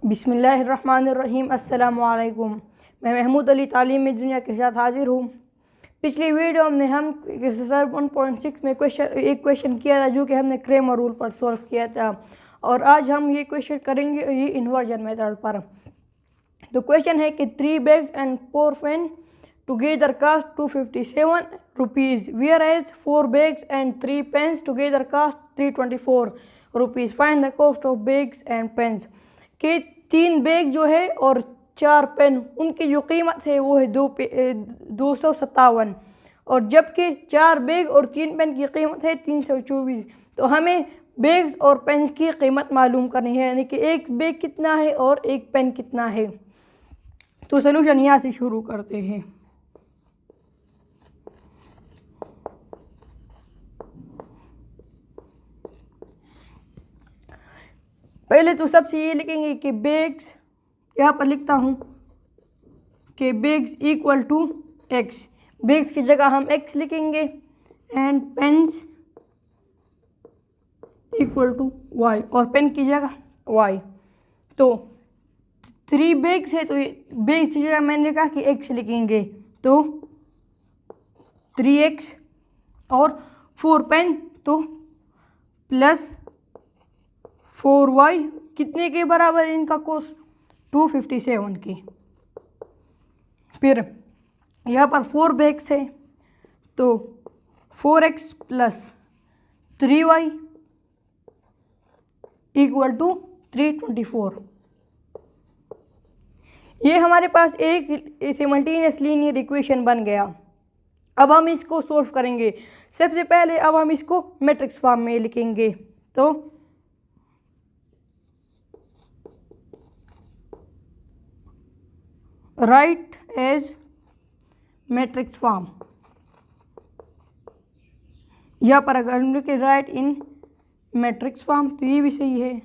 बिस्मिल्लाहिर्रहमानिर्रहीम। अस्सलामु अलैकुम। मैं महमूद अली तालीम दुनिया के साथ हाजिर हूँ। पिछली वीडियो में हम एक्सरसाइज 1.6 में एक क्वेश्चन किया था जो कि हमने क्रेमर रूल पर सॉल्व किया था, और आज हम ये क्वेश्चन करेंगे ये इन्वर्जन मेथड पर। तो क्वेश्चन है कि 3 bags and 4 pens together cost 257 rupees, whereas 4 bags and 3 pens together cost 324 rupees. Find the cost of bags and pens. कि 3 बैग जो है और 4 पेन, उनकी जो कीमत है वो है 257, और जबकि 4 बैग और 3 पेन की कीमत है 324। तो हमें बैग्स और पेन्स की कीमत मालूम करनी है, यानी कि एक बैग कितना है और एक पेन कितना है। तो सलूशन यहाँ से शुरू करते हैं। पहले तो सबसे ये लिखेंगे कि बैग्स, यहाँ पर लिखता हूँ कि bags equal to X, bags की जगह हम एक्स लिखेंगे, and pens equal to Y, और पेन की जगह वाई। तो 3 बैग्स है तो बैग्स की जगह मैंने कहा कि एक्स लिखेंगे, तो 3x, और 4 पेन तो प्लस 4y, कितने के बराबर इनका कॉस्ट 257 की। फिर यहाँ पर 4 बैग्स है तो 4x plus 3y equal to 324। ये हमारे पास एक सिमल्टेनियस लीनियर इक्वेशन बन गया। अब हम इसको सॉल्व करेंगे। सबसे पहले अब हम इसको मैट्रिक्स फॉर्म में लिखेंगे। तो राइट एज मैट्रिक्स फॉर्म, यहाँ पर अगर हम लिखें राइट इन मैट्रिक्स फॉर्म तो ये भी सही है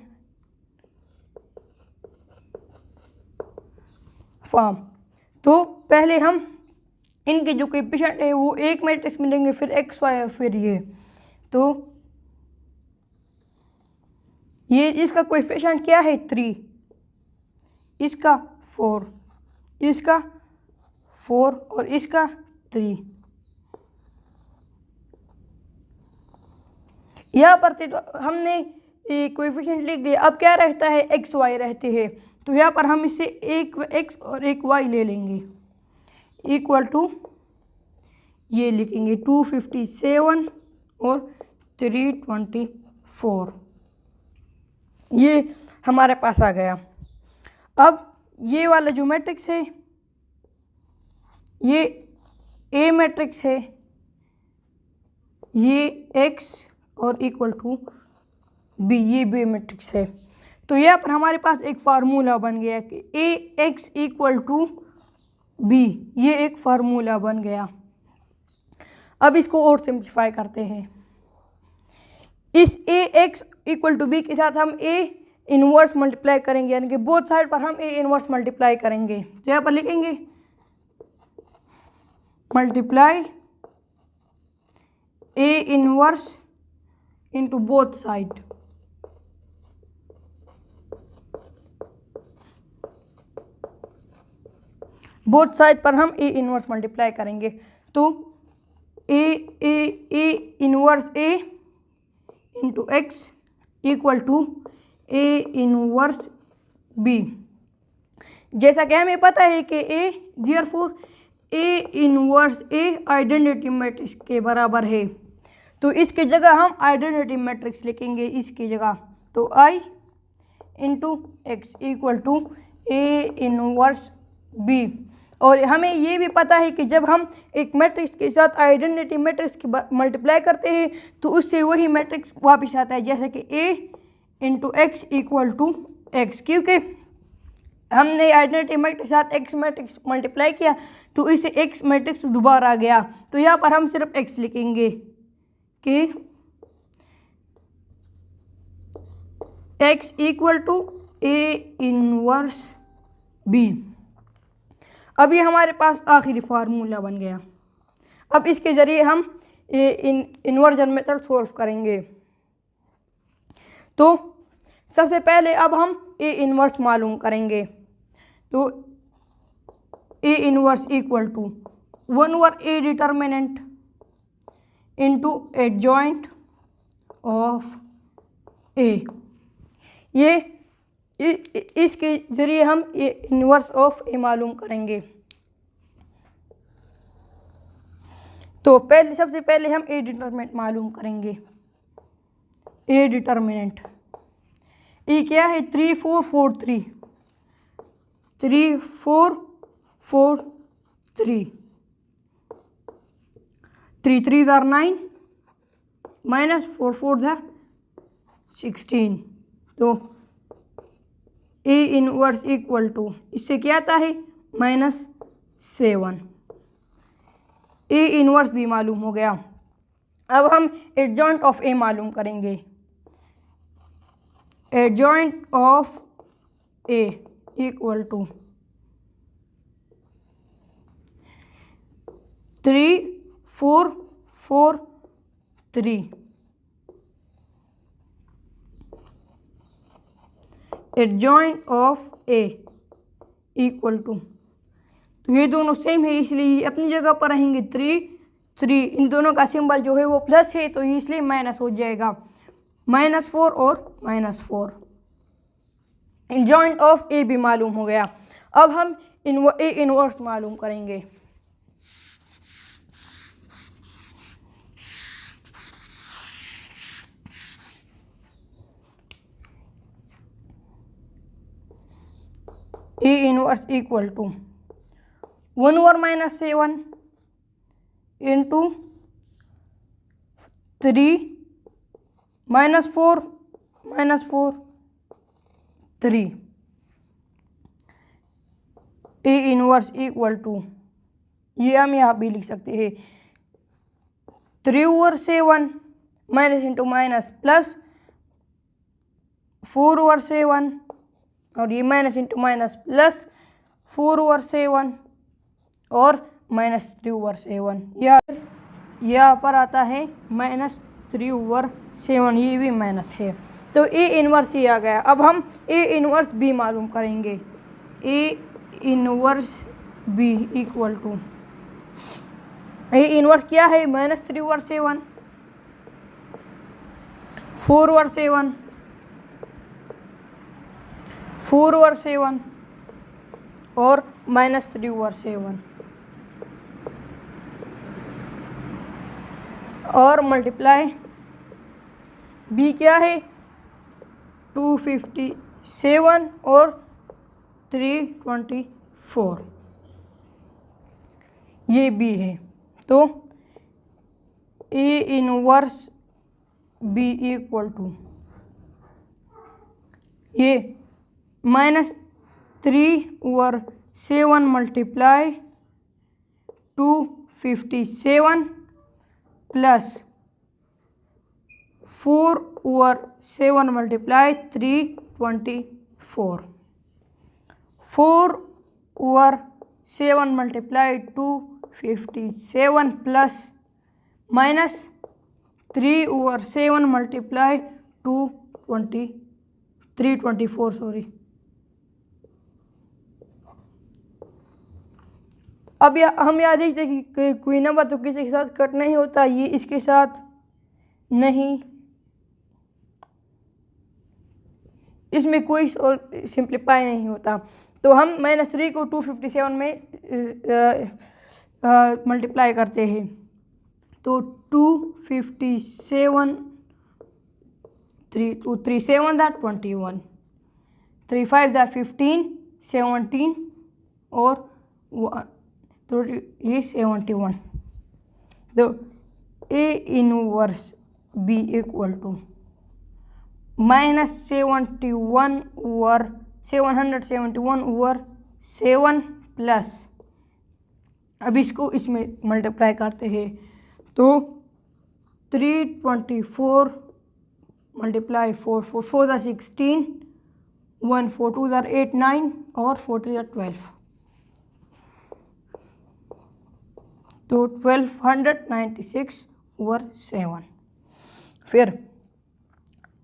फॉर्म। तो पहले हम इनके जो कोएफिशिएंट है वो एक मैट्रिक्स में लेंगे, फिर एक्स वाई और फिर ये। तो ये इसका कोएफिशिएंट क्या है 3, इसका 4, इसका 4 और इसका 3। यहाँ पर तो हमने कोएफिशिएंट लिख दिया। अब क्या रहता है, एक्स वाई रहते हैं, तो यहाँ पर हम इसे एक एक्स और एक वाई ले लेंगे, इक्वल टू ये लिखेंगे 257 और 324। ये हमारे पास आ गया। अब ये वाला जो मैट्रिक्स है ये ए मैट्रिक्स है, ये एक्स और इक्वल टू बी, ये बी मैट्रिक्स है। तो यहाँ पर हमारे पास एक फार्मूला बन गया कि ए एक्स इक्वल टू बी, ये एक फार्मूला बन गया। अब इसको और सिंप्लीफाई करते हैं। इस ए एक्स इक्वल टू बी के साथ हम ए इनवर्स मल्टीप्लाई करेंगे, यानी कि बोथ साइड पर हम ए इनवर्स मल्टीप्लाई करेंगे। तो यहाँ पर लिखेंगे multiply A inverse into both side. Both side पर हम ए इनवर्स मल्टीप्लाई करेंगे। तो A inverse A into X equal to A inverse B. जैसा कि हमें पता है कि A therefore A inverse A identity matrix के बराबर है, तो इसकी जगह हम आइडेंटिटी मैट्रिक्स लिखेंगे इसकी जगह। तो I into X equal to A inverse B. और हमें ये भी पता है कि जब हम एक मैट्रिक्स के साथ आइडेंटिटी मैट्रिक्स की मल्टीप्लाई करते हैं तो उससे वही मैट्रिक्स वापस आता है, जैसे कि A into X equal to X, क्योंकि हमने आइडेंटिटी मैट्रिक्स के साथ एक्स मैट्रिक्स मल्टीप्लाई किया तो इसे एक्स मैट्रिक्स दोबारा आ गया। तो यहाँ पर हम सिर्फ एक्स लिखेंगे कि X equal to A inverse B. अब ये हमारे पास आखिरी फार्मूला बन गया। अब इसके ज़रिए हम इन्वर्जन मेथड सॉल्व करेंगे। तो सबसे पहले अब हम ए इनवर्स मालूम करेंगे। तो A inverse equal to 1/a determinant into adjoint of A. ये इसके ज़रिए हम ए इनवर्स ऑफ ए मालूम करेंगे। तो सबसे पहले हम ए डिटर्मिनेंट मालूम करेंगे। ए डिटर्मिनेंट ए क्या है? 3 4 4 3 3 4 4 3 3 3 are 9 माइनस 4 4 है 16। तो ए इनवर्स इक्वल टू इससे क्या आता है? -7। ए इनवर्स भी मालूम हो गया। अब हम एडजॉइंट ऑफ ए मालूम करेंगे। Adjoint of A equal to 3 4 4 3 adjoint of A equal to, तो ये दोनों सेम है इसलिए ये अपनी जगह पर रहेंगे। 3 3 इन दोनों का सिंबल जो है वो प्लस है तो इसलिए माइनस हो जाएगा। -4 और -4। एडजॉइंट ऑफ ए भी मालूम हो गया। अब हम ए इनवर्स मालूम करेंगे। A inverse equal to 1/-7 into 3 -4 -4 3। A inverse equal to ये हम यहाँ भी लिख सकते हैं 3/7 माइनस इंटू माइनस प्लस 4/7 और ये माइनस इंटू माइनस प्लस 4/7 और -3/7। यहाँ पर आता है -3/7, ये भी माइनस है तो ए इनवर्स ही आ गया। अब हम ए इनवर्स बी मालूम करेंगे। A inverse B equal to A inverse क्या है? -3/7 4/7 4/7 और -3/7 और मल्टीप्लाई बी क्या है? 257 और 324 ये बी है। तो A inverse B equal to ये -3/7 multiply 257 plus 4/7 multiply 324 4/7 multiply 257 plus minus 3/7 multiply 324 sorry. अब हम यहाँ देखते हैं कि कोई नंबर तो किसी के साथ कट नहीं होता, ये इसके साथ नहीं, इसमें कोई सिंप्लीफाई नहीं होता। तो हम -3 को 257 में मल्टीप्लाई करते हैं तो 257 3 2 3 7 दैट 21 3 5 दैट 15 17 और तो ये 71। तो A inverse B equal to -771/7 plus, अब इसको इसमें मल्टीप्लाई करते हैं तो 324 मल्टीप्लाई 4 4 4 16 1 4 2 8 9 और 4 3 12 तो 1296/7। फिर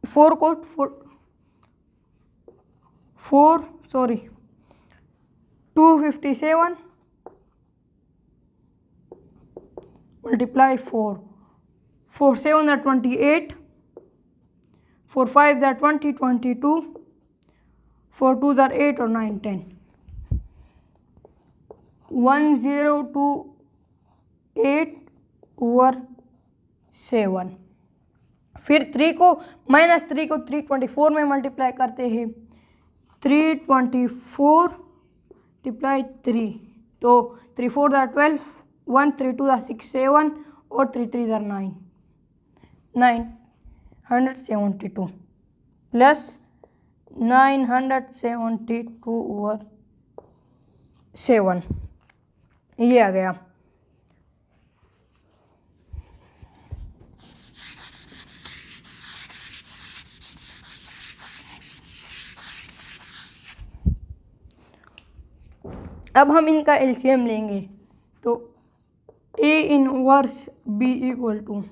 4 को 257 multiply 4. 4 7 are 28, 4 5 are 20, 22, 4 2 are 8 or 9 10. 1028 over 7. फिर 3 को -3 को 324 में मल्टीप्लाई करते हैं। 324 मल्टीप्लाई 3, तो 3 4 are 12, 1 3 2 are 6 7 और 3 3 are 9, 972 प्लस 972 ओवर 7, ये आ गया। अब हम इनका एलसीएम लेंगे, तो A inverse B equal to,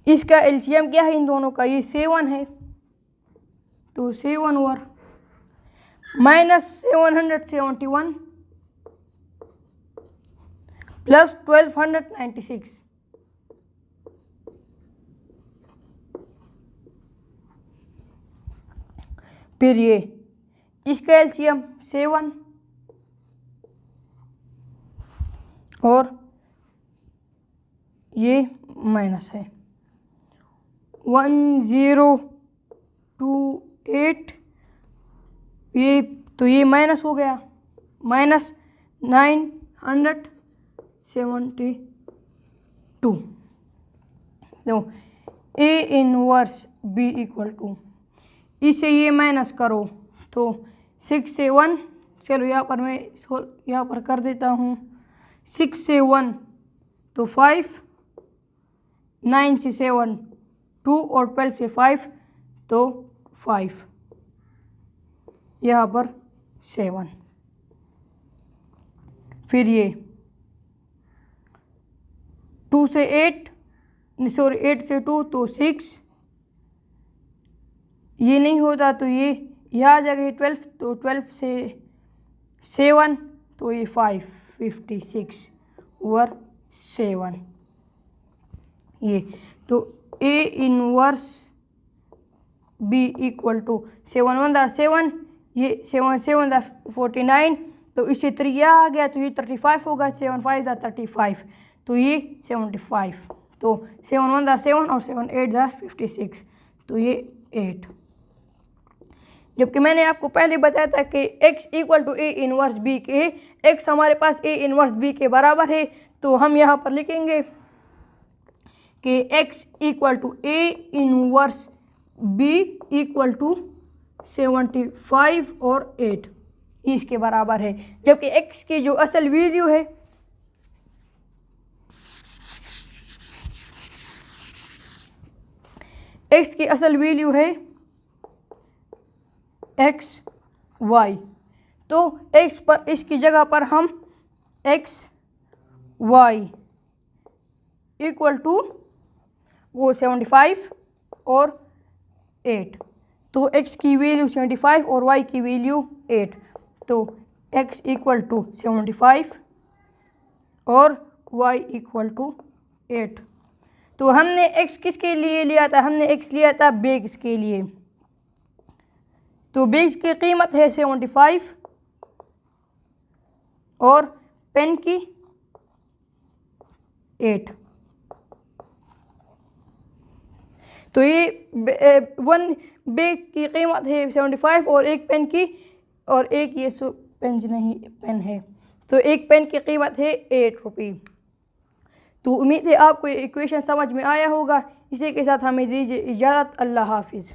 इसका एलसीएम क्या है इन दोनों का, ये 7 है, तो 7 ओवर -771 प्लस 1296, फिर ये इसका एलसीएम 7 और ये माइनस है 1028, ये तो ये माइनस हो गया, -972। तो A inverse B equal to, इसे ये माइनस करो तो 6 से 1, चलो यहाँ पर मैं यहाँ पर कर देता हूँ, 6 से 1 तो 5, 9 से 7 2 और 12 से 5 तो 5, यहाँ पर 7, फिर ये 2 से 8 से 2 तो 6, ये नहीं होता तो ये यहाँ आ जाएगा 12, तो 12 से 7 तो ये 56 ओवर 7, ये तो A inverse B equal to 7 1 are 7, ये 7 7 are 49, तो इससे 3 यहाँ आ गया तो ये 35 होगा, 7 5 are 35, तो ये 75, तो 7 1 are 7 और 7 8 are 56, तो ये 8। जबकि मैंने आपको पहले बताया था कि x equal to A inverse B के, x हमारे पास A इनवर्स B के बराबर है, तो हम यहाँ पर लिखेंगे कि x equal to A inverse B equal to 75 और 8 इसके बराबर है। जबकि x की जो असल वैल्यू है x की असल वैल्यू है x y, तो x पर इसकी जगह पर हम x y इक्वल टू वो 75 और 8, तो x की वैल्यू 75 और y की वैल्यू 8, तो x इक्वल टू 75 और y इक्वल टू 8। तो हमने x किसके लिए लिया था, हमने x लिया था बैग्स के लिए, तो बैग्स की कीमत है 75 और पेन की 8, तो ये 1 बैग की कीमत है 75 और एक पेन की, और एक ये पेन नहीं पेन है, तो एक पेन की कीमत है 8 रुपये। तो उम्मीद है आपको ये इक्वेशन समझ में आया होगा। इसी के साथ हमें दीजिए इजाज़त। अल्लाह हाफिज़।